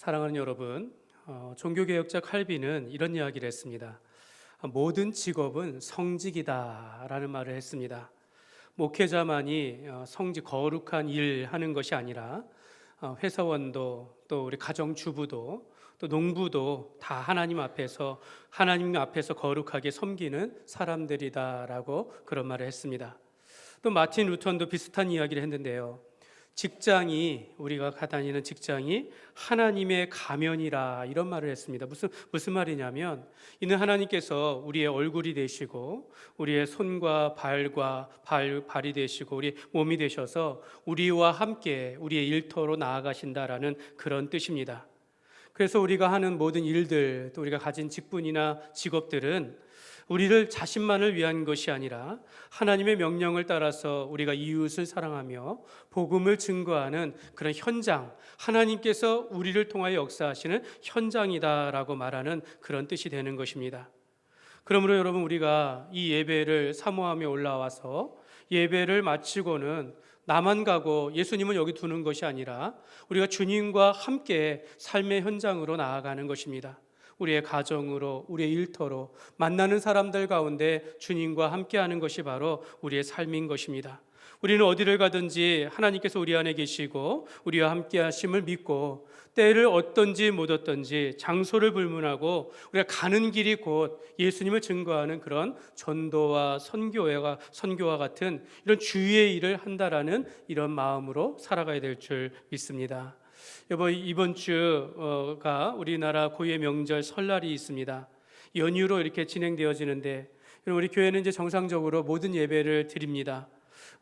사랑하는 여러분, 종교개혁자 칼빈은 이런 이야기를 했습니다. 모든 직업은 성직이다라는 말을 했습니다. 목회자만이 성직 거룩한 일 하는 것이 아니라 회사원도 또 우리 가정주부도 또 농부도 다 하나님 앞에서 거룩하게 섬기는 사람들이다라고 그런 말을 했습니다. 또 마틴 루턴도 비슷한 이야기를 했는데요. 우리가 다니는 직장이 하나님의 가면이라 이런 말을 했습니다. 무슨 말이냐면 이는 하나님께서 우리의 얼굴이 되시고 우리의 손과 발이 되시고 우리 몸이 되셔서 우리와 함께 우리의 일터로 나아가신다라는 그런 뜻입니다. 그래서 우리가 하는 모든 일들, 또 우리가 가진 직분이나 직업들은 우리를 자신만을 위한 것이 아니라 하나님의 명령을 따라서 우리가 이웃을 사랑하며 복음을 증거하는 그런 현장, 하나님께서 우리를 통하여 역사하시는 현장이다라고 말하는 그런 뜻이 되는 것입니다. 그러므로 여러분, 우리가 이 예배를 사모하며 올라와서 예배를 마치고는 나만 가고 예수님을 여기 두는 것이 아니라 우리가 주님과 함께 삶의 현장으로 나아가는 것입니다. 우리의 가정으로, 우리의 일터로 만나는 사람들 가운데 주님과 함께하는 것이 바로 우리의 삶인 것입니다. 우리는 어디를 가든지 하나님께서 우리 안에 계시고 우리와 함께 하심을 믿고 때를 얻든지 못 얻든지 장소를 불문하고 우리가 가는 길이 곧 예수님을 증거하는 그런 전도와 선교와 같은 이런 주의 일을 한다라는 이런 마음으로 살아가야 될 줄 믿습니다. 이번 주가 우리나라 고유의 명절 설날이 있습니다. 연휴로 이렇게 진행되어지는데 우리 교회는 이제 정상적으로 모든 예배를 드립니다.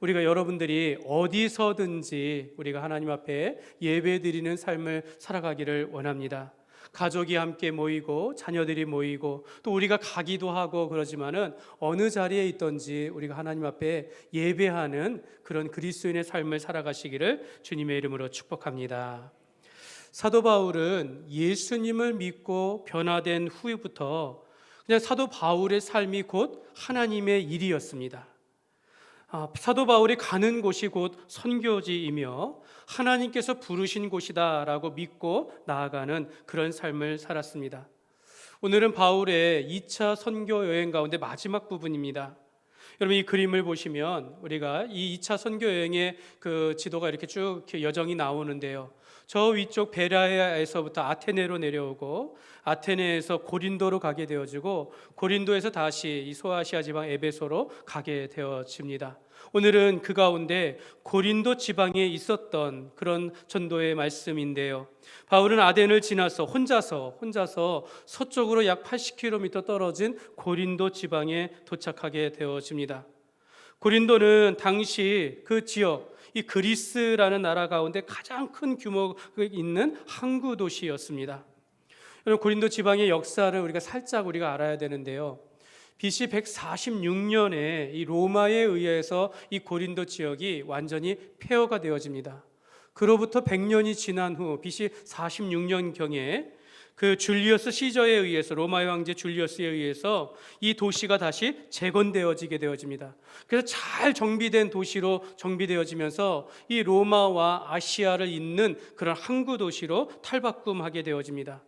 우리가 여러분들이 어디서든지 우리가 하나님 앞에 예배드리는 삶을 살아가기를 원합니다. 가족이 함께 모이고 자녀들이 모이고 또 우리가 가기도 하고 그러지만은 어느 자리에 있든지 우리가 하나님 앞에 예배하는 그런 그리스도인의 삶을 살아가시기를 주님의 이름으로 축복합니다. 사도 바울은 예수님을 믿고 변화된 후부터 그냥 사도 바울의 삶이 곧 하나님의 일이었습니다. 사도 바울이 가는 곳이 곧 선교지이며 하나님께서 부르신 곳이다라고 믿고 나아가는 그런 삶을 살았습니다. 오늘은 바울의 2차 선교 여행 가운데 마지막 부분입니다. 여러분, 이 그림을 보시면 우리가 이 2차 선교 여행의 그 지도가 이렇게 쭉 여정이 나오는데요. 저 위쪽 베라에서부터 아테네로 내려오고 아테네에서 고린도로 가게 되어지고 고린도에서 다시 이 소아시아 지방 에베소로 가게 되어집니다. 오늘은 그 가운데 고린도 지방에 있었던 그런 전도의 말씀인데요. 바울은 아덴을 지나서 혼자서 서쪽으로 약 80km 떨어진 고린도 지방에 도착하게 되어집니다. 고린도는 당시 그 지역, 이 그리스라는 나라 가운데 가장 큰 규모가 있는 항구 도시였습니다. 고린도 지방의 역사를 우리가 알아야 되는데요. BC 146년에 이 로마에 의해서 이 고린도 지역이 완전히 폐허가 되어집니다. 그로부터 100년이 지난 후 BC 46년경에 그 줄리어스 시저에 의해서, 로마의 황제 줄리어스에 의해서 이 도시가 다시 재건되어지게 되어집니다. 그래서 잘 정비된 도시로 정비되어지면서 이 로마와 아시아를 잇는 그런 항구 도시로 탈바꿈하게 되어집니다.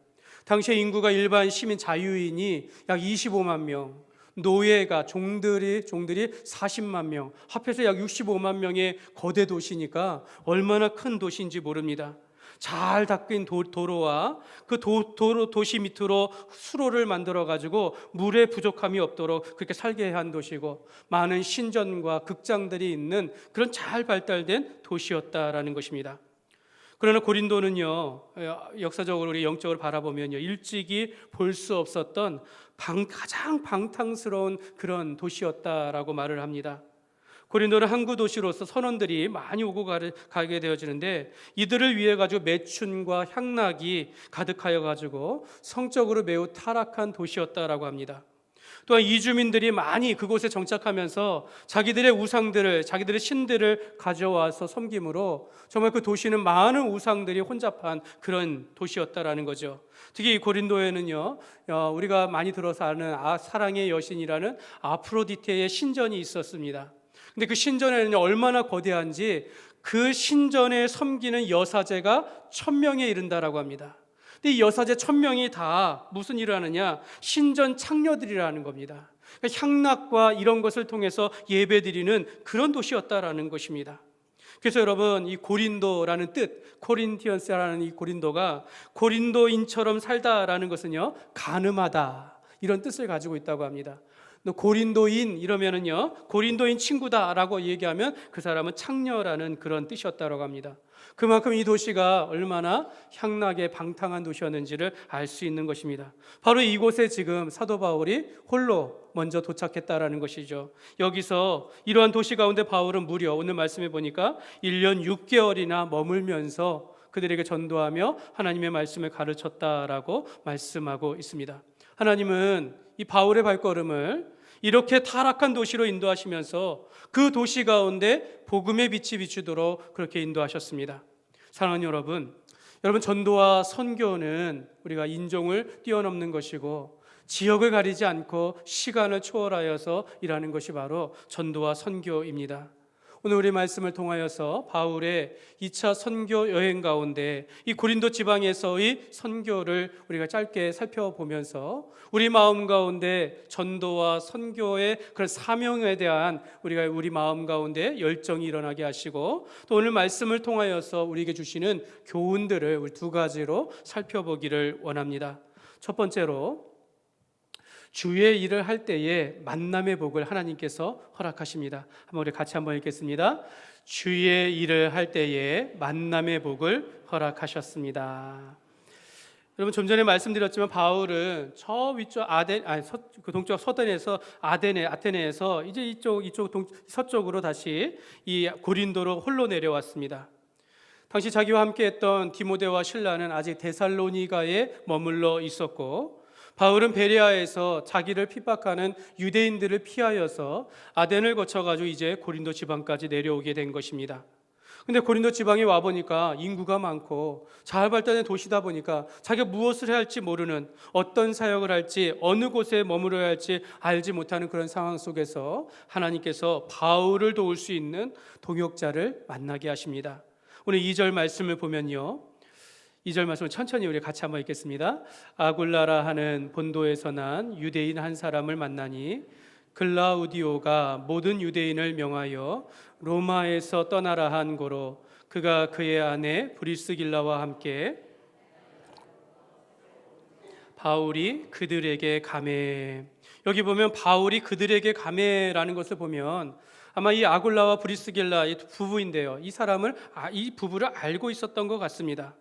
당시의 인구가 일반 시민 자유인이 약 25만 명, 노예가 종들이 40만 명, 합해서 약 65만 명의 거대 도시니까 얼마나 큰 도시인지 모릅니다. 잘 닦인 도로와 그 도시 밑으로 수로를 만들어 가지고 물의 부족함이 없도록 그렇게 살게 한 도시고, 많은 신전과 극장들이 있는 그런 잘 발달된 도시였다라는 것입니다. 그러나 고린도는요, 역사적으로 우리 영적으로 바라보면요, 일찍이 볼 수 없었던 가장 방탕스러운 그런 도시였다라고 말을 합니다. 고린도는 항구 도시로서 선원들이 많이 오고 가게 되어지는데 이들을 위해 가지고 매춘과 향락이 가득하여 가지고 성적으로 매우 타락한 도시였다라고 합니다. 또한 이주민들이 많이 그곳에 정착하면서 자기들의 우상들을, 자기들의 신들을 가져와서 섬김으로 정말 그 도시는 많은 우상들이 혼잡한 그런 도시였다라는 거죠. 특히 이 고린도에는요, 우리가 많이 들어서 아는 사랑의 여신이라는 아프로디테의 신전이 있었습니다. 근데 그 신전에는 얼마나 거대한지 그 신전에 섬기는 여사제가 1000명에 이른다라고 합니다. 근데 이 여사제 1000명이 다 무슨 일을 하느냐? 신전 창녀들이라는 겁니다. 그러니까 향락과 이런 것을 통해서 예배드리는 그런 도시였다라는 것입니다. 그래서 여러분, 이 고린도라는 뜻, 코린티언스라는 이 고린도가 고린도인처럼 살다라는 것은요, 간음하다 이런 뜻을 가지고 있다고 합니다. 고린도인 이러면은요, 고린도인 친구다라고 얘기하면 그 사람은 창녀라는 그런 뜻이었다고 합니다. 그만큼 이 도시가 얼마나 향락에 방탕한 도시였는지를 알 수 있는 것입니다. 바로 이곳에 지금 사도 바울이 홀로 먼저 도착했다라는 것이죠. 여기서 이러한 도시 가운데 바울은 무려 오늘 말씀해 보니까 1년 6개월이나 머물면서 그들에게 전도하며 하나님의 말씀을 가르쳤다라고 말씀하고 있습니다. 하나님은 이 바울의 발걸음을 이렇게 타락한 도시로 인도하시면서 그 도시 가운데 복음의 빛이 비추도록 그렇게 인도하셨습니다. 사랑하는 여러분, 전도와 선교는 우리가 인종을 뛰어넘는 것이고 지역을 가리지 않고 시간을 초월하여서 일하는 것이 바로 전도와 선교입니다. 오늘 우리 말씀을 통하여서 바울의 2차 선교 여행 가운데 이 고린도 지방에서의 선교를 우리가 짧게 살펴보면서 우리 마음 가운데 전도와 선교의 그런 사명에 대한 우리 마음 가운데 열정이 일어나게 하시고, 또 오늘 말씀을 통하여서 우리에게 주시는 교훈들을 우리 두 가지로 살펴보기를 원합니다. 첫 번째로, 주의 일을 할 때에 만남의 복을 하나님께서 허락하십니다. 우리 같이 한번 읽겠습니다. 주의 일을 할 때에 만남의 복을 허락하셨습니다. 여러분, 좀 전에 말씀드렸지만 바울은 저 위쪽 그 동쪽 서단에서 아테네에서 이제 이쪽 서쪽으로 다시 이 고린도로 홀로 내려왔습니다. 당시 자기와 함께했던 디모데와 실라는 아직 데살로니가에 머물러 있었고, 바울은 베레아에서 자기를 핍박하는 유대인들을 피하여서 아덴을 거쳐가지고 이제 고린도 지방까지 내려오게 된 것입니다. 근데 고린도 지방에 와보니까 인구가 많고 잘 발달된 도시다 보니까 자기가 무엇을 해야 할지 모르는, 어떤 사역을 할지, 어느 곳에 머무러야 할지 알지 못하는 그런 상황 속에서 하나님께서 바울을 도울 수 있는 동역자를 만나게 하십니다. 오늘 2절 말씀을 보면요, 2절 말씀을 천천히 우리 같이 한번 읽겠습니다. 아굴라라 하는 본도에서 난 유대인 한 사람을 만나니 글라우디오가 모든 유대인을 명하여 로마에서 떠나라 한 고로 그가 그의 아내 브리스길라와 함께 바울이 그들에게 가매. 여기 보면 바울이 그들에게 가매라는 것을 보면 아마 이 아굴라와 브리스길라 이 부부인데요, 이 부부를 알고 있었던 것 같습니다.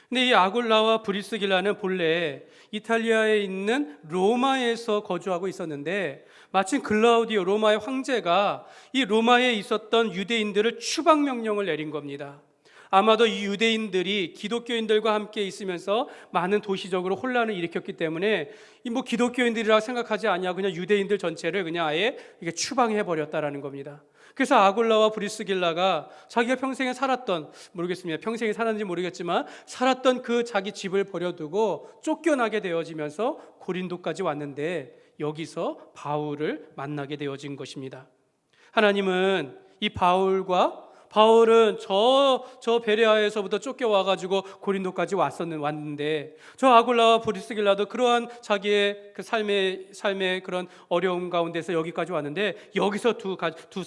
근데 이 아굴라와 브리스길라는 본래 이탈리아에 있는 로마에서 거주하고 있었는데, 마침 글라우디오 로마의 황제가 이 로마에 있었던 유대인들을 추방 명령을 내린 겁니다. 아마도 이 유대인들이 기독교인들과 함께 있으면서 많은 도시적으로 혼란을 일으켰기 때문에 기독교인들이라 생각하지 않냐, 그냥 유대인들 전체를 그냥 아예 추방해 버렸다라는 겁니다. 그래서 아굴라와 브리스길라가 자기가 평생에 평생에 살았는지 모르겠지만 살았던 그 자기 집을 버려두고 쫓겨나게 되어지면서 고린도까지 왔는데, 여기서 바울을 만나게 되어진 것입니다. 하나님은 이 바울은 저 베레아에서부터 쫓겨와가지고 고린도까지 왔는데, 저 아굴라와 브리스길라도 그러한 자기의 그 삶의 그런 어려움 가운데서 여기까지 왔는데, 여기서 두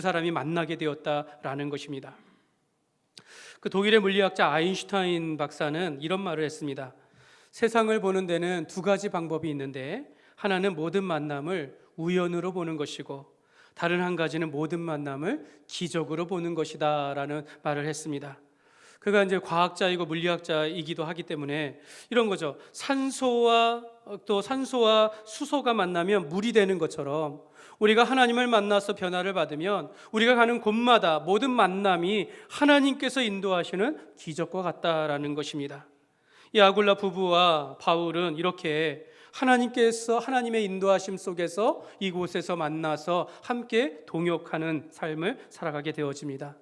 사람이 만나게 되었다라는 것입니다. 그 독일의 물리학자 아인슈타인 박사는 이런 말을 했습니다. 세상을 보는 데는 두 가지 방법이 있는데, 하나는 모든 만남을 우연으로 보는 것이고, 다른 한 가지는 모든 만남을 기적으로 보는 것이다 라는 말을 했습니다. 그가 이제 과학자이고 물리학자이기도 하기 때문에 이런 거죠. 산소와 수소가 만나면 물이 되는 것처럼, 우리가 하나님을 만나서 변화를 받으면 우리가 가는 곳마다 모든 만남이 하나님께서 인도하시는 기적과 같다라는 것입니다. 이 아굴라 부부와 바울은 이렇게 하나님의 인도하심 속에서 이곳에서 만나서 함께 동역하는 삶을 살아가게 되어집니다.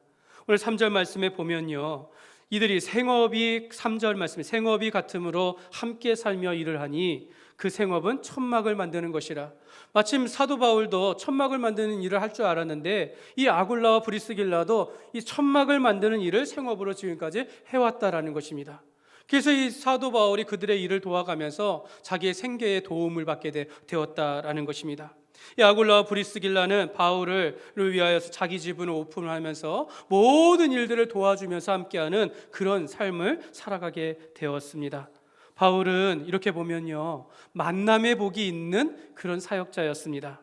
오늘 3절 말씀에 보면요, 이들이 3절 말씀에 생업이 같음으로 함께 살며 일을 하니 그 생업은 천막을 만드는 것이라. 마침 사도 바울도 천막을 만드는 일을 할 줄 알았는데, 이 아굴라와 브리스길라도 이 천막을 만드는 일을 생업으로 지금까지 해왔다라는 것입니다. 그래서 이 사도 바울이 그들의 일을 도와가면서 자기의 생계에 도움을 받게 되었다라는 것입니다. 이 아굴라와 브리스길라는 바울을 위하여서 자기 지분을 오픈하면서 모든 일들을 도와주면서 함께하는 그런 삶을 살아가게 되었습니다. 바울은 이렇게 보면요, 만남의 복이 있는 그런 사역자였습니다.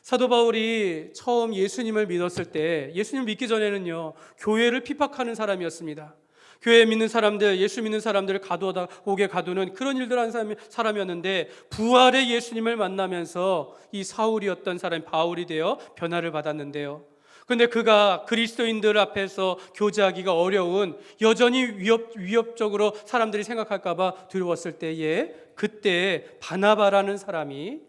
사도 바울이 처음 예수님을 믿었을 때, 예수님을 믿기 전에는요, 교회를 핍박하는 사람이었습니다. 교회 믿는 사람들, 예수 믿는 사람들을 옥에 가두는 그런 일들 하는 사람이었는데, 부활의 예수님을 만나면서 이 사울이었던 사람이 바울이 되어 변화를 받았는데요. 그런데 그가 그리스도인들 앞에서 교제하기가 어려운, 여전히 위협적으로 사람들이 생각할까 봐 두려웠을 때에, 그때 바나바라는 사람이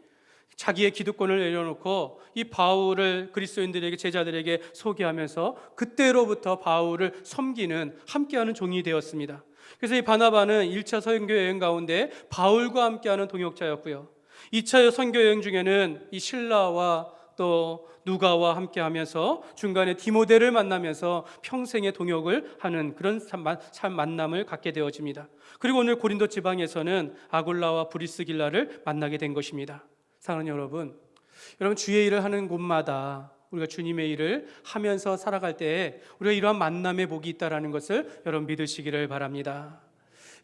자기의 기득권을 내려놓고 이 바울을 그리스도인들에게, 제자들에게 소개하면서 그때로부터 바울을 섬기는, 함께하는 종이 되었습니다. 그래서 이 바나바는 1차 선교 여행 가운데 바울과 함께하는 동역자였고요, 2차 선교 여행 중에는 이 실라와 또 누가와 함께하면서 중간에 디모데를 만나면서 평생의 동역을 하는 그런 만남을 갖게 되어집니다. 그리고 오늘 고린도 지방에서는 아굴라와 브리스길라를 만나게 된 것입니다. 사랑하는 여러분, 주의 일을 하는 곳마다 우리가 주님의 일을 하면서 살아갈 때 우리가 이러한 만남의 복이 있다는 것을 여러분 믿으시기를 바랍니다.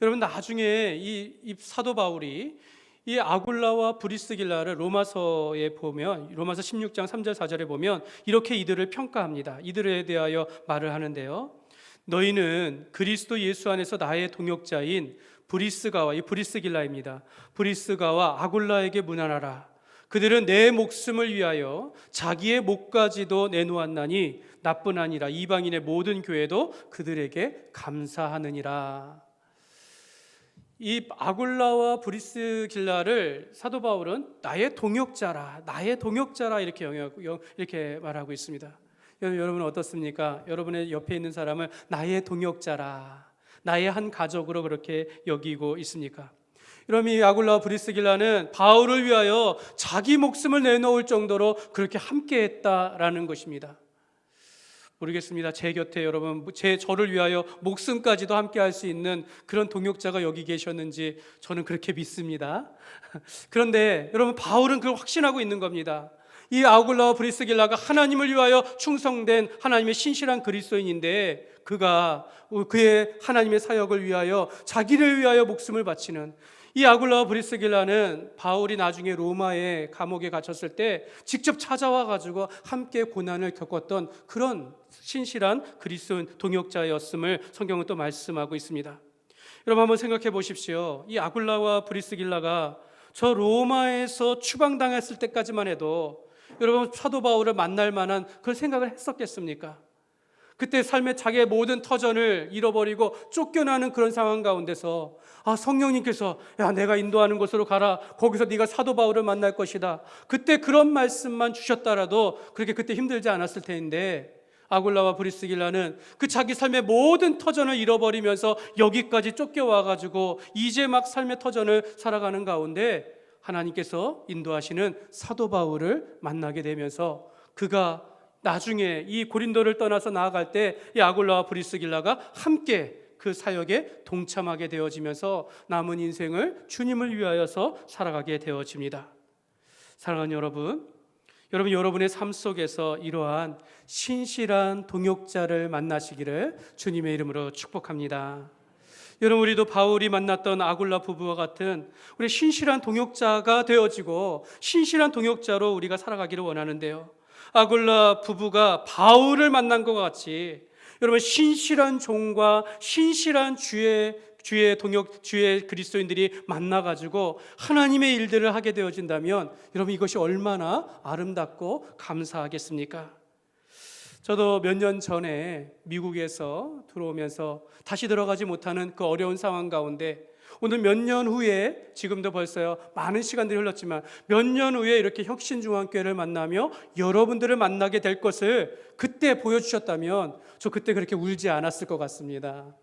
여러분, 나중에 이 사도 바울이 이 아굴라와 브리스길라를 로마서에 보면, 로마서 16장 3절 4절에 보면 이렇게 이들을 평가합니다. 이들에 대하여 말을 하는데요, 너희는 그리스도 예수 안에서 나의 동역자인 브리스가와, 이 브리스길라입니다, 브리스가와 아굴라에게 문안하라. 그들은 내 목숨을 위하여 자기의 목까지도 내놓았나니 나뿐 아니라 이방인의 모든 교회도 그들에게 감사하느니라. 이 아굴라와 브리스길라를 사도 바울은 나의 동역자라, 나의 동역자라 이렇게 말하고 있습니다. 여러분 어떻습니까? 여러분의 옆에 있는 사람을 나의 동역자라, 나의 한 가족으로 그렇게 여기고 있습니까? 그럼 이 아굴라와 브리스길라는 바울을 위하여 자기 목숨을 내놓을 정도로 그렇게 함께했다라는 것입니다. 모르겠습니다. 제 곁에 여러분, 저를 위하여 목숨까지도 함께할 수 있는 그런 동역자가 여기 계셨는지 저는 그렇게 믿습니다. 그런데 여러분, 바울은 그걸 확신하고 있는 겁니다. 이 아굴라와 브리스길라가 하나님을 위하여 충성된 하나님의 신실한 그리스도인인데, 그가 그의 하나님의 사역을 위하여, 자기를 위하여 목숨을 바치는 이 아굴라와 브리스길라는 바울이 나중에 로마의 감옥에 갇혔을 때 직접 찾아와 가지고 함께 고난을 겪었던 그런 신실한 그리스도인 동역자였음을 성경은 또 말씀하고 있습니다. 여러분 한번 생각해 보십시오. 이 아굴라와 브리스길라가 저 로마에서 추방당했을 때까지만 해도 여러분 사도 바울을 만날 만한 그런 생각을 했었겠습니까? 그때 삶의 자기의 모든 터전을 잃어버리고 쫓겨나는 그런 상황 가운데서 성령님께서 야, 내가 인도하는 곳으로 가라, 거기서 네가 사도 바울을 만날 것이다, 그때 그런 말씀만 주셨더라도 그렇게 그때 힘들지 않았을 텐데, 아굴라와 브리스길라는 그 자기 삶의 모든 터전을 잃어버리면서 여기까지 쫓겨와가지고 이제 막 삶의 터전을 살아가는 가운데 하나님께서 인도하시는 사도 바울을 만나게 되면서 그가 나중에 이 고린도를 떠나서 나아갈 때 이 아굴라와 브리스길라가 함께 그 사역에 동참하게 되어지면서 남은 인생을 주님을 위하여서 살아가게 되어집니다. 사랑하는 여러분, 여러분의 삶 속에서 이러한 신실한 동역자를 만나시기를 주님의 이름으로 축복합니다. 여러분, 우리도 바울이 만났던 아굴라 부부와 같은 우리 신실한 동역자가 되어지고 신실한 동역자로 우리가 살아가기를 원하는데요, 아굴라 부부가 바울을 만난 것 같이 여러분 신실한 종과 신실한 주의 그리스도인들이 만나가지고 하나님의 일들을 하게 되어진다면 여러분 이것이 얼마나 아름답고 감사하겠습니까? 저도 몇 년 전에 미국에서 들어오면서 다시 들어가지 못하는 그 어려운 상황 가운데 오늘 몇 년 후에, 지금도 벌써요 많은 시간들이 흘렀지만 몇 년 후에 이렇게 혁신중앙교회를 만나며 여러분들을 만나게 될 것을 그때 보여주셨다면 저 그때 그렇게 울지 않았을 것 같습니다.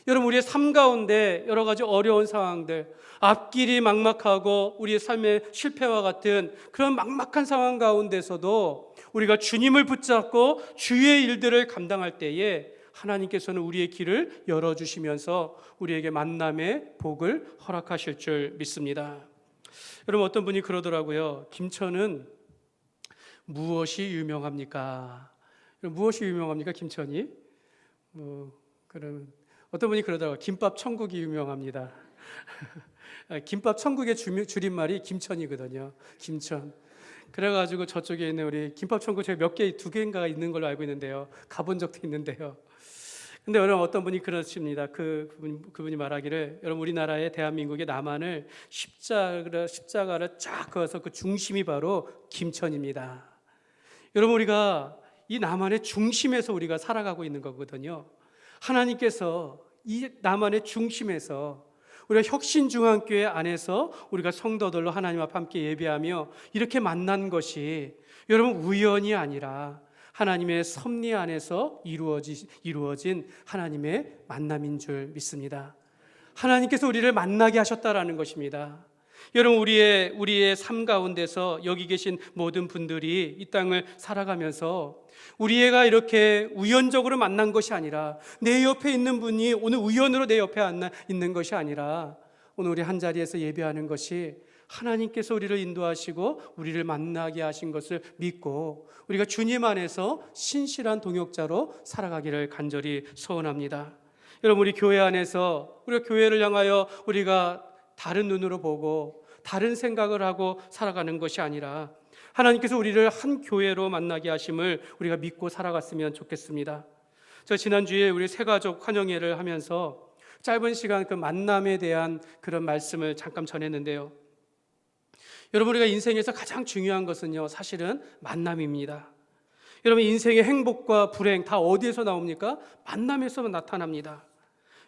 여러분, 우리의 삶 가운데 여러 가지 어려운 상황들, 앞길이 막막하고 우리의 삶의 실패와 같은 그런 막막한 상황 가운데서도 우리가 주님을 붙잡고 주의 일들을 감당할 때에 하나님께서는 우리의 길을 열어주시면서 우리에게 만남의 복을 허락하실 줄 믿습니다. 여러분, 어떤 분이 그러더라고요. 김천은 무엇이 유명합니까? 무엇이 유명합니까? 김천이? 그럼 어떤 분이 그러더라고요. 김밥 천국이 유명합니다. 김밥 천국의 줄임말이 김천이거든요. 김천. 그래가지고 저쪽에 있는 우리 김밥 천국 제가 몇 개, 2개인가 있는 걸로 알고 있는데요. 가본 적도 있는데요. 근데 여러분, 어떤 분이 그러십니다. 그분이 말하기를, 여러분, 우리나라의 대한민국의 남한을 십자가를 쫙 그어서 그 중심이 바로 김천입니다. 여러분, 우리가 이 남한의 중심에서 우리가 살아가고 있는 거거든요. 하나님께서 이 남한의 중심에서 우리가 혁신중앙교회 안에서 우리가 성도들로 하나님 앞 함께 예배하며 이렇게 만난 것이 여러분 우연이 아니라 하나님의 섭리 안에서 이루어진 하나님의 만남인 줄 믿습니다. 하나님께서 우리를 만나게 하셨다라는 것입니다. 여러분, 우리의 삶 가운데서 여기 계신 모든 분들이 이 땅을 살아가면서 우리가 이렇게 우연적으로 만난 것이 아니라, 내 옆에 있는 분이 오늘 우연으로 내 옆에 있는 것이 아니라, 오늘 우리 한 자리에서 예배하는 것이 하나님께서 우리를 인도하시고 우리를 만나게 하신 것을 믿고 우리가 주님 안에서 신실한 동역자로 살아가기를 간절히 소원합니다. 여러분, 우리 교회 안에서 우리가 교회를 향하여 우리가 다른 눈으로 보고 다른 생각을 하고 살아가는 것이 아니라 하나님께서 우리를 한 교회로 만나게 하심을 우리가 믿고 살아갔으면 좋겠습니다. 저 지난주에 우리 새가족 환영회를 하면서 짧은 시간 그 만남에 대한 그런 말씀을 잠깐 전했는데요. 여러분, 우리가 인생에서 가장 중요한 것은요, 사실은 만남입니다. 여러분, 인생의 행복과 불행 다 어디에서 나옵니까? 만남에서 나타납니다.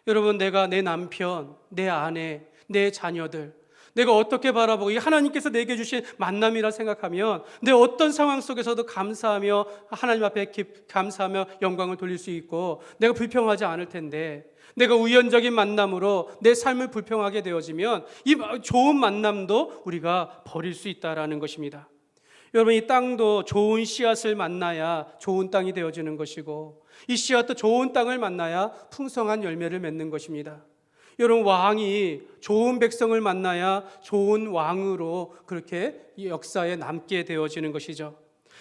여러분, 내가 내 남편, 내 아내, 내 자녀들, 내가 어떻게 바라보고 이 하나님께서 내게 주신 만남이라 생각하면 내 어떤 상황 속에서도 감사하며 하나님 앞에 감사하며 영광을 돌릴 수 있고 내가 불평하지 않을 텐데, 내가 우연적인 만남으로 내 삶을 불평하게 되어지면 이 좋은 만남도 우리가 버릴 수 있다라는 것입니다. 여러분, 이 땅도 좋은 씨앗을 만나야 좋은 땅이 되어지는 것이고, 이 씨앗도 좋은 땅을 만나야 풍성한 열매를 맺는 것입니다. 여러분, 왕이 좋은 백성을 만나야 좋은 왕으로 그렇게 이 역사에 남게 되어지는 것이죠.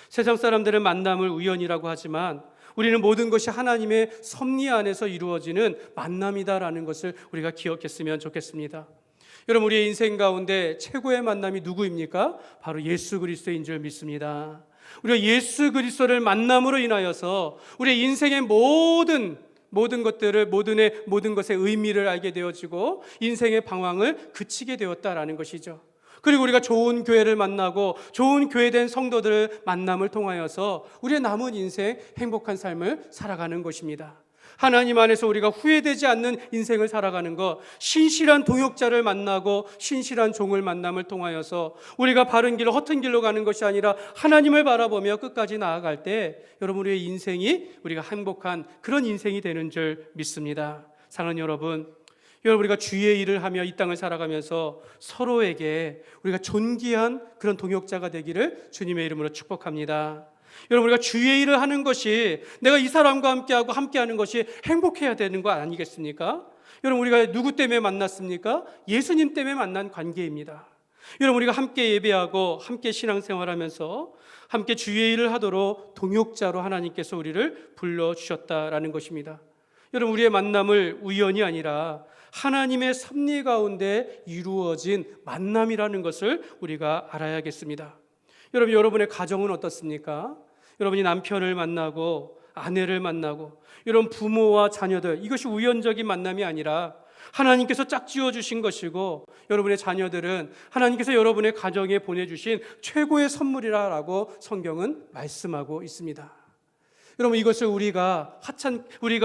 세상 사람들은 만남을 우연이라고 하지만 우리는 모든 것이 하나님의 섭리 안에서 이루어지는 만남이다라는 것을 우리가 기억했으면 좋겠습니다. 여러분, 우리의 인생 가운데 최고의 만남이 누구입니까? 바로 예수 그리스도인 줄 믿습니다. 우리가 예수 그리스도를 만남으로 인하여서 우리의 인생의 모든 것의 의미를 알게 되어지고 인생의 방황을 그치게 되었다라는 것이죠. 그리고 우리가 좋은 교회를 만나고 좋은 교회된 성도들을 만남을 통하여서 우리의 남은 인생 행복한 삶을 살아가는 것입니다. 하나님 안에서 우리가 후회되지 않는 인생을 살아가는 것, 신실한 동역자를 만나고 신실한 종을 만남을 통하여서 우리가 바른 길로 허튼 길로 가는 것이 아니라 하나님을 바라보며 끝까지 나아갈 때 여러분, 우리의 인생이 우리가 행복한 그런 인생이 되는 줄 믿습니다. 사랑하는 여러분, 우리가 주의 일을 하며 이 땅을 살아가면서 서로에게 우리가 존귀한 그런 동역자가 되기를 주님의 이름으로 축복합니다. 여러분, 우리가 주의 일을 하는 것이, 내가 이 사람과 함께하고 함께하는 것이 행복해야 되는 거 아니겠습니까? 여러분, 우리가 누구 때문에 만났습니까? 예수님 때문에 만난 관계입니다. 여러분, 우리가 함께 예배하고 함께 신앙생활하면서 함께 주의 일을 하도록 동역자로 하나님께서 우리를 불러주셨다라는 것입니다. 여러분, 우리의 만남을 우연이 아니라 하나님의 섭리 가운데 이루어진 만남이라는 것을 우리가 알아야겠습니다. 여러분, 여러분의 가정은 어떻습니까? 여러분이 남편을 만나고 아내를 만나고 여러분 부모와 자녀들, 이것이 우연적인 만남이 아니라 하나님께서 짝지어 주신 것이고, 여러분의 자녀들은 하나님께서 여러분의 가정에 보내주신 최고의 선물이라고 성경은 말씀하고 있습니다. 여러분, 이것을 우리가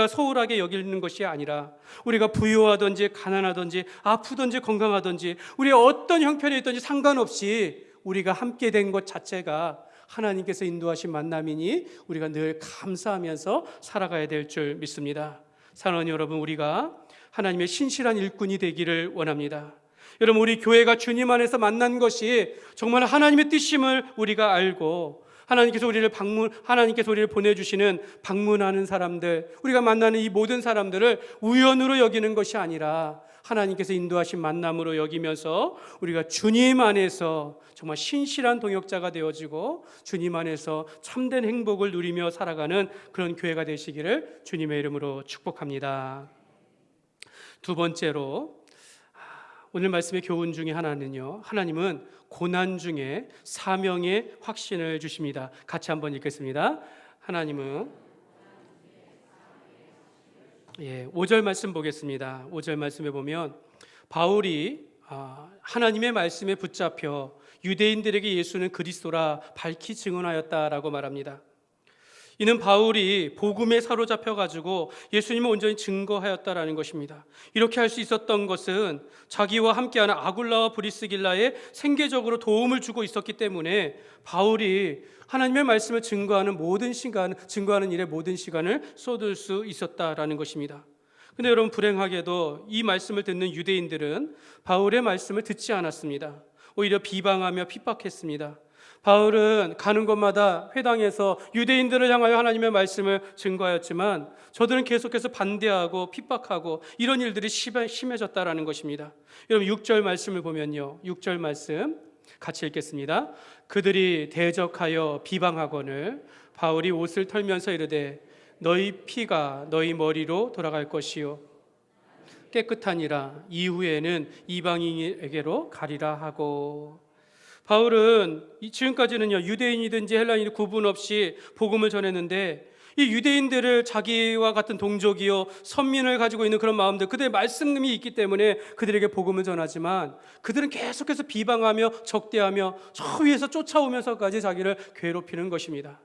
소홀하게 여기는 것이 아니라 우리가 부유하든지 가난하든지 아프든지 건강하든지 우리의 어떤 형편에 있든지 상관없이 우리가 함께 된 것 자체가 하나님께서 인도하신 만남이니 우리가 늘 감사하면서 살아가야 될 줄 믿습니다. 사랑하는 여러분, 우리가 하나님의 신실한 일꾼이 되기를 원합니다. 여러분, 우리 교회가 주님 안에서 만난 것이 정말 하나님의 뜻임을 우리가 알고 하나님께서 우리를 보내주시는 방문하는 사람들, 우리가 만나는 이 모든 사람들을 우연으로 여기는 것이 아니라 하나님께서 인도하신 만남으로 여기면서 우리가 주님 안에서 정말 신실한 동역자가 되어지고 주님 안에서 참된 행복을 누리며 살아가는 그런 교회가 되시기를 주님의 이름으로 축복합니다. 두 번째로, 오늘 말씀의 교훈 중에 하나는요, 하나님은 고난 중에 사명의 확신을 주십니다. 같이 한번 읽겠습니다. 하나님은 5절 말씀 보겠습니다. 5절 말씀에 보면 바울이 하나님의 말씀에 붙잡혀 유대인들에게 예수는 그리스도라 밝히 증언하였다라고 말합니다. 이는 바울이 복음에 사로잡혀 가지고 예수님을 온전히 증거하였다라는 것입니다. 이렇게 할 수 있었던 것은 자기와 함께하는 아굴라와 브리스길라에 생계적으로 도움을 주고 있었기 때문에 바울이 하나님의 말씀을 증거하는 일에 모든 시간을 쏟을 수 있었다라는 것입니다. 근데 여러분, 불행하게도 이 말씀을 듣는 유대인들은 바울의 말씀을 듣지 않았습니다. 오히려 비방하며 핍박했습니다. 바울은 가는 곳마다 회당에서 유대인들을 향하여 하나님의 말씀을 증거하였지만 저들은 계속해서 반대하고 핍박하고 이런 일들이 심해졌다라는 것입니다. 여러분, 6절 말씀을 보면요, 6절 말씀 같이 읽겠습니다. 그들이 대적하여 비방하거늘 바울이 옷을 털면서 이르되 너희 피가 너희 머리로 돌아갈 것이요 깨끗하니라 이후에는 이방인에게로 가리라 하고. 바울은 지금까지는요, 유대인이든지 헬라인이 구분 없이 복음을 전했는데 이 유대인들을 자기와 같은 동족이요 선민을 가지고 있는 그런 마음들, 그들의 말씀이 있기 때문에 그들에게 복음을 전하지만 그들은 계속해서 비방하며 적대하며 저 위에서 쫓아오면서까지 자기를 괴롭히는 것입니다.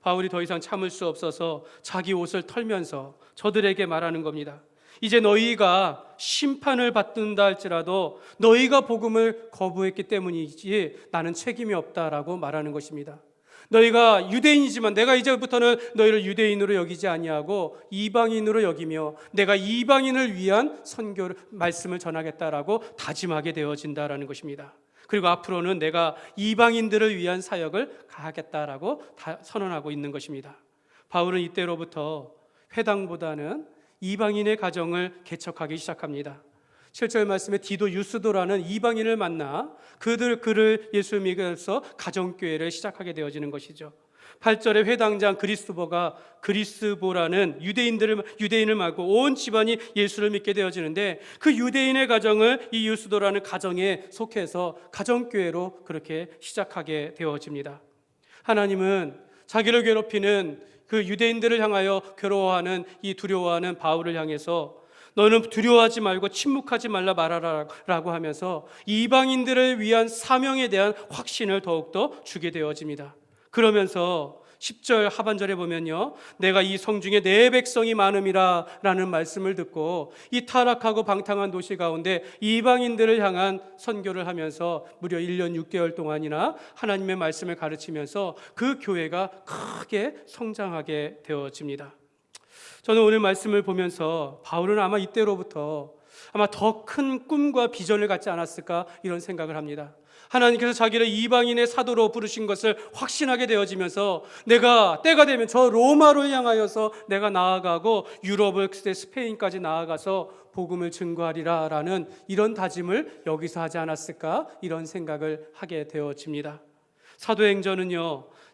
바울이 더 이상 참을 수 없어서 자기 옷을 털면서 저들에게 말하는 겁니다. 이제 너희가 심판을 받는다 할지라도 너희가 복음을 거부했기 때문이지 나는 책임이 없다라고 말하는 것입니다. 너희가 유대인이지만 내가 이제부터는 너희를 유대인으로 여기지 아니하고 이방인으로 여기며 내가 이방인을 위한 선교를 말씀을 전하겠다라고 다짐하게 되어진다라는 것입니다. 그리고 앞으로는 내가 이방인들을 위한 사역을 가하겠다라고 선언하고 있는 것입니다. 바울은 이때로부터 회당보다는 이방인의 가정을 개척하기 시작합니다. 7절 말씀에 디도 유스도라는 이방인을 만나 그를 예수 믿어서 가정교회를 시작하게 되어지는 것이죠. 8절에 회당장 그리스보라는 유대인을 말고 온 집안이 예수를 믿게 되어지는데 그 유대인의 가정을 이 유스도라는 가정에 속해서 가정교회로 그렇게 시작하게 되어집니다. 하나님은 자기를 괴롭히는 그 유대인들을 향하여 두려워하는 바울을 향해서 너는 두려워하지 말고 침묵하지 말라 말하라라고 하면서 이방인들을 위한 사명에 대한 확신을 더욱더 주게 되어집니다. 그러면서 10절 하반절에 보면요, 내가 이 성중에 내 백성이 많음이라 라는 말씀을 듣고 이 타락하고 방탕한 도시 가운데 이방인들을 향한 선교를 하면서 무려 1년 6개월 동안이나 하나님의 말씀을 가르치면서 그 교회가 크게 성장하게 되어집니다. 저는 오늘 말씀을 보면서 바울은 아마 이때로부터 더 큰 꿈과 비전을 갖지 않았을까 이런 생각을 합니다. 하나님께서 자기를 이방인의 사도로 부르신 것을 확신하게 되어지면서 내가 때가 되면 저 로마로 향하여서 내가 나아가고 유럽을 그때 스페인까지 나아가서 복음을 증거하리라 라는 이런 다짐을 여기서 하지 않았을까 이런 생각을 하게 되어집니다. 사도행전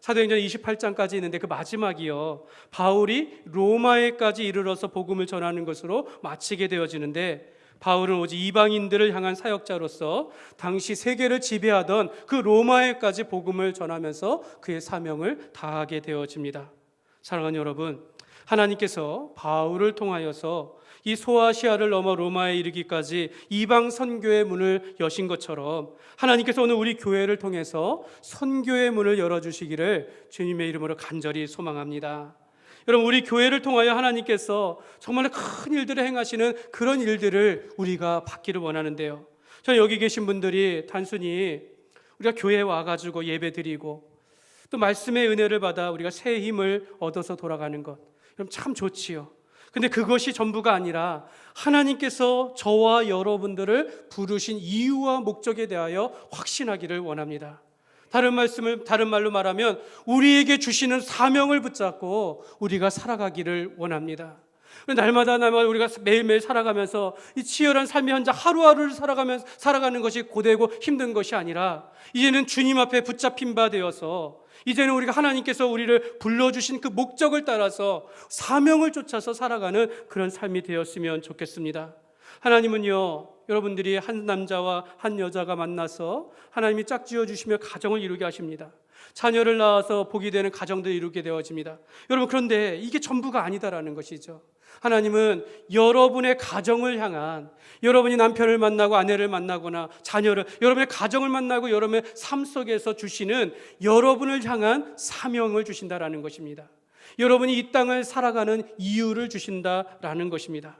28장까지 있는데 그 마지막이요, 바울이 로마에까지 이르러서 복음을 전하는 것으로 마치게 되어지는데 바울은 오직 이방인들을 향한 사역자로서 당시 세계를 지배하던 그 로마에까지 복음을 전하면서 그의 사명을 다하게 되어집니다. 사랑하는 여러분, 하나님께서 바울을 통하여서 이 소아시아를 넘어 로마에 이르기까지 이방 선교의 문을 여신 것처럼 하나님께서 오늘 우리 교회를 통해서 선교의 문을 열어주시기를 주님의 이름으로 간절히 소망합니다. 여러분, 우리 교회를 통하여 하나님께서 정말 큰 일들을 행하시는 그런 일들을 우리가 받기를 원하는데요, 저는 여기 계신 분들이 단순히 우리가 교회에 와가지고 예배 드리고 또 말씀의 은혜를 받아 우리가 새 힘을 얻어서 돌아가는 것, 여러분 참 좋지요. 근데 그것이 전부가 아니라 하나님께서 저와 여러분들을 부르신 이유와 목적에 대하여 확신하기를 원합니다. 다른 말로 말하면 우리에게 주시는 사명을 붙잡고 우리가 살아가기를 원합니다. 날마다 우리가 매일매일 살아가면서 이 치열한 삶의 현장 하루하루를 살아가는 것이 고되고 힘든 것이 아니라 이제는 주님 앞에 붙잡힌 바 되어서 이제는 우리가 하나님께서 우리를 불러주신 그 목적을 따라서 사명을 쫓아서 살아가는 그런 삶이 되었으면 좋겠습니다. 하나님은요, 여러분들이 한 남자와 한 여자가 만나서 하나님이 짝지어 주시며 가정을 이루게 하십니다. 자녀를 낳아서 복이 되는 가정들을 이루게 되어집니다. 여러분, 그런데 이게 전부가 아니다라는 것이죠. 하나님은 여러분의 가정을 향한, 여러분이 남편을 만나고 아내를 만나거나 자녀를, 여러분의 가정을 만나고 여러분의 삶 속에서 주시는 여러분을 향한 사명을 주신다라는 것입니다. 여러분이 이 땅을 살아가는 이유를 주신다라는 것입니다.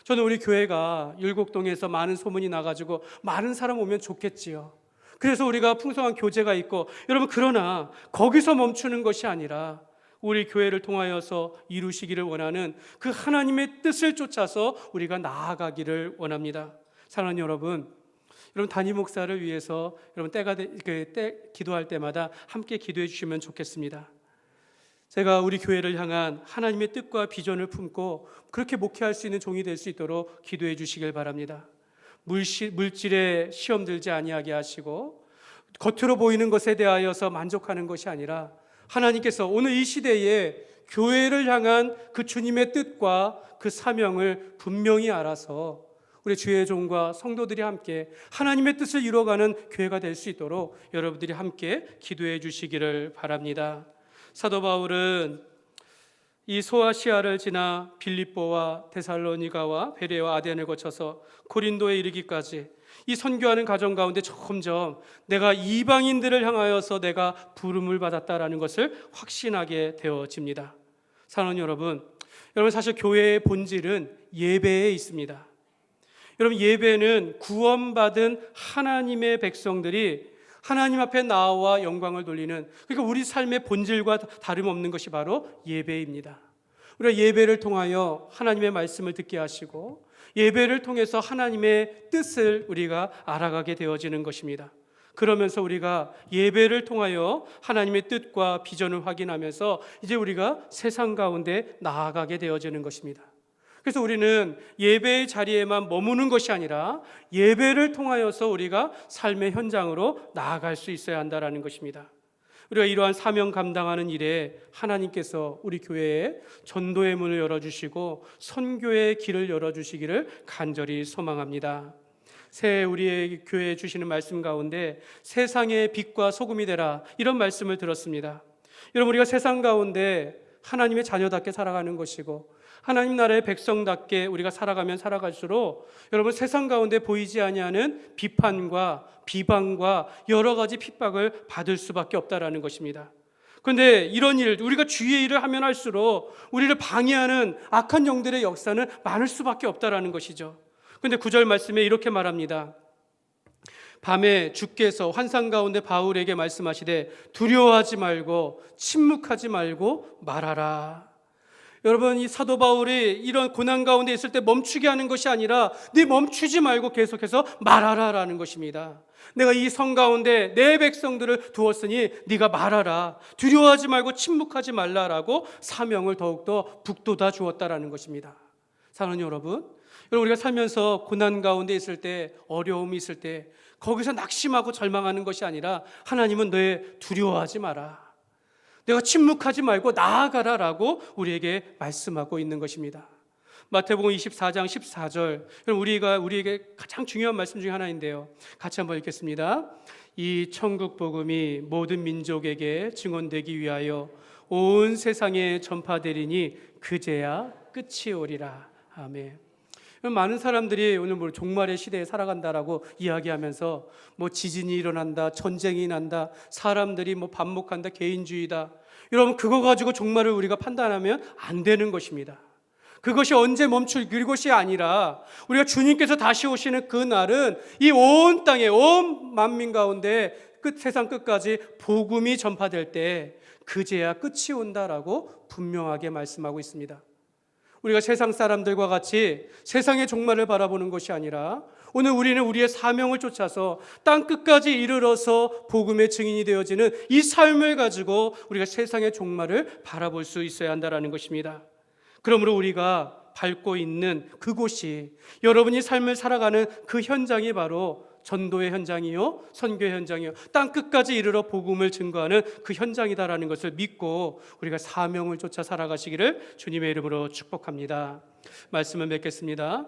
저는 우리 교회가 율곡동에서 많은 소문이 나가지고 많은 사람 오면 좋겠지요. 그래서 우리가 풍성한 교제가 있고, 여러분, 그러나 거기서 멈추는 것이 아니라 우리 교회를 통하여서 이루시기를 원하는 그 하나님의 뜻을 쫓아서 우리가 나아가기를 원합니다. 사랑하는 여러분, 담임 목사를 위해서 여러분 기도할 때마다 함께 기도해 주시면 좋겠습니다. 제가 우리 교회를 향한 하나님의 뜻과 비전을 품고 그렇게 목회할 수 있는 종이 될 수 있도록 기도해 주시길 바랍니다. 물질에 시험 들지 아니하게 하시고 겉으로 보이는 것에 대하여서 만족하는 것이 아니라 하나님께서 오늘 이 시대에 교회를 향한 그 주님의 뜻과 그 사명을 분명히 알아서 우리 주의 종과 성도들이 함께 하나님의 뜻을 이루어가는 교회가 될 수 있도록 여러분들이 함께 기도해 주시기를 바랍니다. 사도 바울은 이 소아시아를 지나 빌립보와 데살로니가와 베레와 아덴을 거쳐서 고린도에 이르기까지 이 선교하는 과정 가운데 점점 내가 이방인들을 향하여서 내가 부름을 받았다라는 것을 확신하게 되어집니다. 사랑하는 여러분, 사실 교회의 본질은 예배에 있습니다. 여러분, 예배는 구원받은 하나님의 백성들이 하나님 앞에 나와 영광을 돌리는, 그러니까 우리 삶의 본질과 다름없는 것이 바로 예배입니다. 우리가 예배를 통하여 하나님의 말씀을 듣게 하시고 예배를 통해서 하나님의 뜻을 우리가 알아가게 되어지는 것입니다. 그러면서 우리가 예배를 통하여 하나님의 뜻과 비전을 확인하면서 이제 우리가 세상 가운데 나아가게 되어지는 것입니다. 그래서 우리는 예배의 자리에만 머무는 것이 아니라 예배를 통하여서 우리가 삶의 현장으로 나아갈 수 있어야 한다는 것입니다. 우리가 이러한 사명 감당하는 일에 하나님께서 우리 교회에 전도의 문을 열어주시고 선교의 길을 열어주시기를 간절히 소망합니다. 새해 우리의 교회에 주시는 말씀 가운데 세상의 빛과 소금이 되라, 이런 말씀을 들었습니다. 여러분, 우리가 세상 가운데 하나님의 자녀답게 살아가는 것이고 하나님 나라의 백성답게 우리가 살아가면 살아갈수록 여러분, 세상 가운데 보이지 아니하는 비판과 비방과 여러 가지 핍박을 받을 수밖에 없다라는 것입니다. 그런데 이런 일, 우리가 주의 일을 하면 할수록 우리를 방해하는 악한 영들의 역사는 많을 수밖에 없다라는 것이죠. 그런데 9절 말씀에 이렇게 말합니다. 밤에 주께서 환상 가운데 바울에게 말씀하시되 두려워하지 말고 침묵하지 말고 말하라. 여러분, 이 사도 바울이 이런 고난 가운데 있을 때 멈추게 하는 것이 아니라 네 멈추지 말고 계속해서 말하라라는 것입니다. 내가 이 성 가운데 내 백성들을 두었으니 네가 말하라, 두려워하지 말고 침묵하지 말라라고 사명을 더욱더 북돋아 주었다라는 것입니다. 사랑하는 여러분, 우리가 살면서 고난 가운데 있을 때, 어려움이 있을 때 거기서 낙심하고 절망하는 것이 아니라 하나님은 너의 두려워하지 마라, 내가 침묵하지 말고 나아가라라고 우리에게 말씀하고 있는 것입니다. 마태복음 24장 14절, 우리에게 가장 중요한 말씀 중에 하나인데요, 같이 한번 읽겠습니다. 이 천국 복음이 모든 민족에게 증언되기 위하여 온 세상에 전파되리니 그제야 끝이 오리라. 아멘. 많은 사람들이 오늘 종말의 시대에 살아간다라고 이야기하면서 지진이 일어난다, 전쟁이 난다, 사람들이 반목한다, 개인주의다. 여러분, 그거 가지고 종말을 우리가 판단하면 안 되는 것입니다. 그것이 언제 멈출 그것이 아니라 우리가 주님께서 다시 오시는 그 날은 이 온 땅에, 온 만민 가운데 세상 끝까지 복음이 전파될 때 그제야 끝이 온다라고 분명하게 말씀하고 있습니다. 우리가 세상 사람들과 같이 세상의 종말을 바라보는 것이 아니라 오늘 우리는 우리의 사명을 쫓아서 땅 끝까지 이르러서 복음의 증인이 되어지는 이 삶을 가지고 우리가 세상의 종말을 바라볼 수 있어야 한다는 것입니다. 그러므로 우리가 밟고 있는 그곳이, 여러분이 삶을 살아가는 그 현장이 바로 전도의 현장이요, 선교의 현장이요, 땅 끝까지 이르러 복음을 증거하는 그 현장이다라는 것을 믿고 우리가 사명을 쫓아 살아가시기를 주님의 이름으로 축복합니다. 말씀을 맺겠습니다.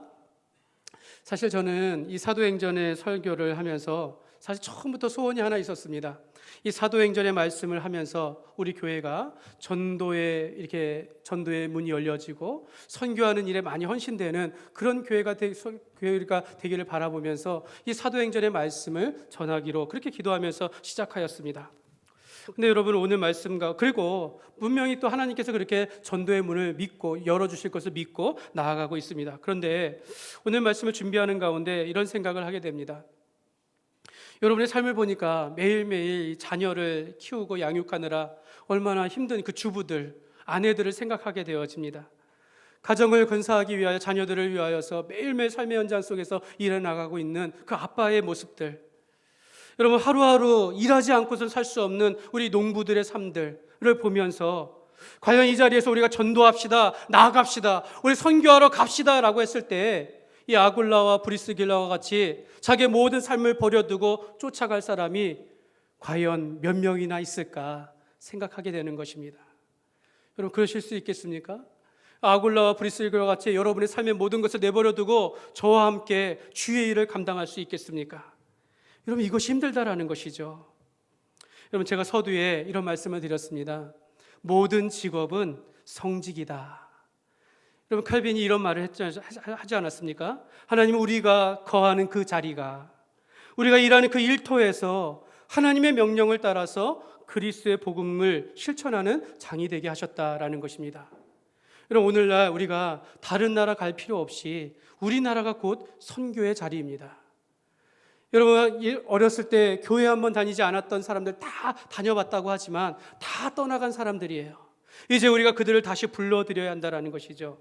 사실 저는 이 사도행전의 설교를 하면서 사실 처음부터 소원이 하나 있었습니다. 이 사도행전의 말씀을 하면서 우리 교회가 전도의 문이 열려지고 선교하는 일에 많이 헌신되는 그런 교회가 되기를 바라보면서 이 사도행전의 말씀을 전하기로 그렇게 기도하면서 시작하였습니다. 근데 여러분, 오늘 말씀과 그리고 분명히 또 하나님께서 그렇게 전도의 문을 믿고 열어주실 것을 믿고 나아가고 있습니다. 그런데 오늘 말씀을 준비하는 가운데 이런 생각을 하게 됩니다. 여러분의 삶을 보니까 매일매일 자녀를 키우고 양육하느라 얼마나 힘든 그 주부들, 아내들을 생각하게 되어집니다. 가정을 건사하기 위하여, 자녀들을 위하여서 매일매일 삶의 현장 속에서 일해 나가고 있는 그 아빠의 모습들, 여러분 하루하루 일하지 않고선 살 수 없는 우리 농부들의 삶들을 보면서 과연 이 자리에서 우리가 전도합시다, 나아갑시다, 우리 선교하러 갑시다 라고 했을 때 이 아굴라와 브리스길라와 같이 자기의 모든 삶을 버려두고 쫓아갈 사람이 과연 몇 명이나 있을까 생각하게 되는 것입니다. 여러분, 그러실 수 있겠습니까? 아굴라와 브리스길라와 같이 여러분의 삶의 모든 것을 내버려두고 저와 함께 주의 일을 감당할 수 있겠습니까? 여러분, 이것이 힘들다라는 것이죠. 여러분, 제가 서두에 이런 말씀을 드렸습니다. 모든 직업은 성직이다. 여러분, 칼빈이 이런 말을 하지 않았습니까? 하나님은 우리가 거하는 그 자리가, 우리가 일하는 그 일터에서 하나님의 명령을 따라서 그리스도의 복음을 실천하는 장이 되게 하셨다라는 것입니다. 여러분, 오늘날 우리가 다른 나라 갈 필요 없이 우리나라가 곧 선교의 자리입니다. 여러분, 어렸을 때 교회 한번 다니지 않았던 사람들 다 다녀봤다고 하지만 다 떠나간 사람들이에요. 이제 우리가 그들을 다시 불러들여야 한다는 것이죠.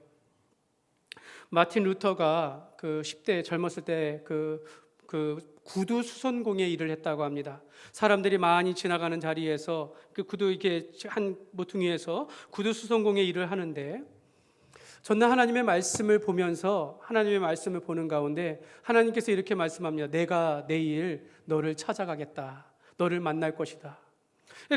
마틴 루터가 그 10대 젊었을 때 그 구두 수선공의 일을 했다고 합니다. 사람들이 많이 지나가는 자리에서 그 구두 이렇게 한 모퉁이에서 구두 수선공의 일을 하는데, 전날 하나님의 말씀을 보면서 하나님의 말씀을 보는 가운데 하나님께서 이렇게 말씀합니다. 내가 내일 너를 찾아가겠다. 너를 만날 것이다.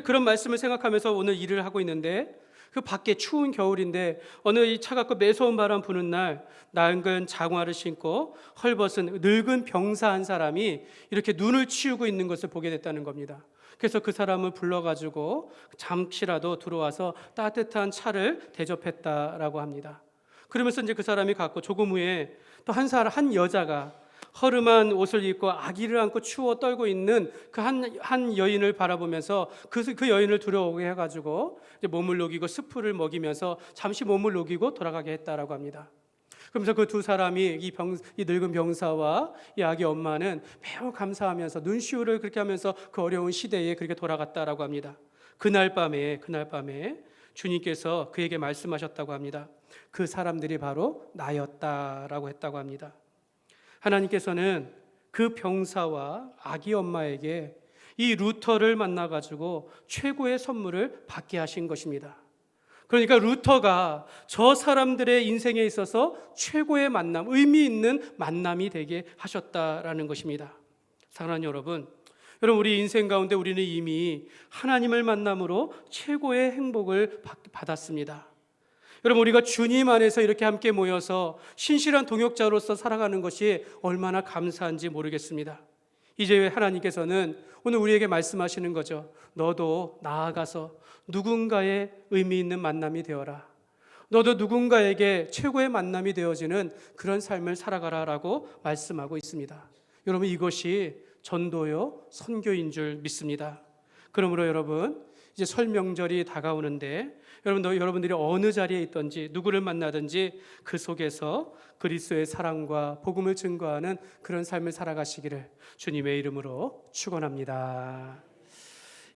그런 말씀을 생각하면서 오늘 일을 하고 있는데, 그 밖에 추운 겨울인데 어느 이 차갑고 매서운 바람 부는 날 낡은 장화를 신고 헐벗은 늙은 병사 한 사람이 이렇게 눈을 치우고 있는 것을 보게 됐다는 겁니다. 그래서 그 사람을 불러가지고 잠시라도 들어와서 따뜻한 차를 대접했다라고 합니다. 그러면서 이제 그 사람이 갔고, 조금 후에 또 한 여자가 허름한 옷을 입고 아기를 안고 추워 떨고 있는 그 한 여인을 바라보면서 그 여인을 들어오게 해가지고 이제 몸을 녹이고 스프를 먹이면서 잠시 몸을 녹이고 돌아가게 했다라고 합니다. 그러면서 그 두 사람이 이 늙은 병사와 이 아기 엄마는 매우 감사하면서 눈시울을 그렇게 하면서 그 어려운 시대에 그렇게 돌아갔다라고 합니다. 그날 밤에 주님께서 그에게 말씀하셨다고 합니다. 그 사람들이 바로 나였다라고 했다고 합니다. 하나님께서는 그 병사와 아기 엄마에게 이 루터를 만나가지고 최고의 선물을 받게 하신 것입니다. 그러니까 루터가 저 사람들의 인생에 있어서 최고의 만남, 의미 있는 만남이 되게 하셨다라는 것입니다. 사랑하는 여러분, 우리 인생 가운데 우리는 이미 하나님을 만남으로 최고의 행복을 받았습니다. 여러분, 우리가 주님 안에서 이렇게 함께 모여서 신실한 동역자로서 살아가는 것이 얼마나 감사한지 모르겠습니다. 이제 하나님께서는 오늘 우리에게 말씀하시는 거죠. 너도 나아가서 누군가의 의미 있는 만남이 되어라. 너도 누군가에게 최고의 만남이 되어지는 그런 삶을 살아가라라고 말씀하고 있습니다. 여러분, 이것이 전도요, 선교인 줄 믿습니다. 그러므로 여러분, 이제 설 명절이 다가오는데 여러분들이 어느 자리에 있든지 누구를 만나든지 그 속에서 그리스도의 사랑과 복음을 증거하는 그런 삶을 살아가시기를 주님의 이름으로 축원합니다.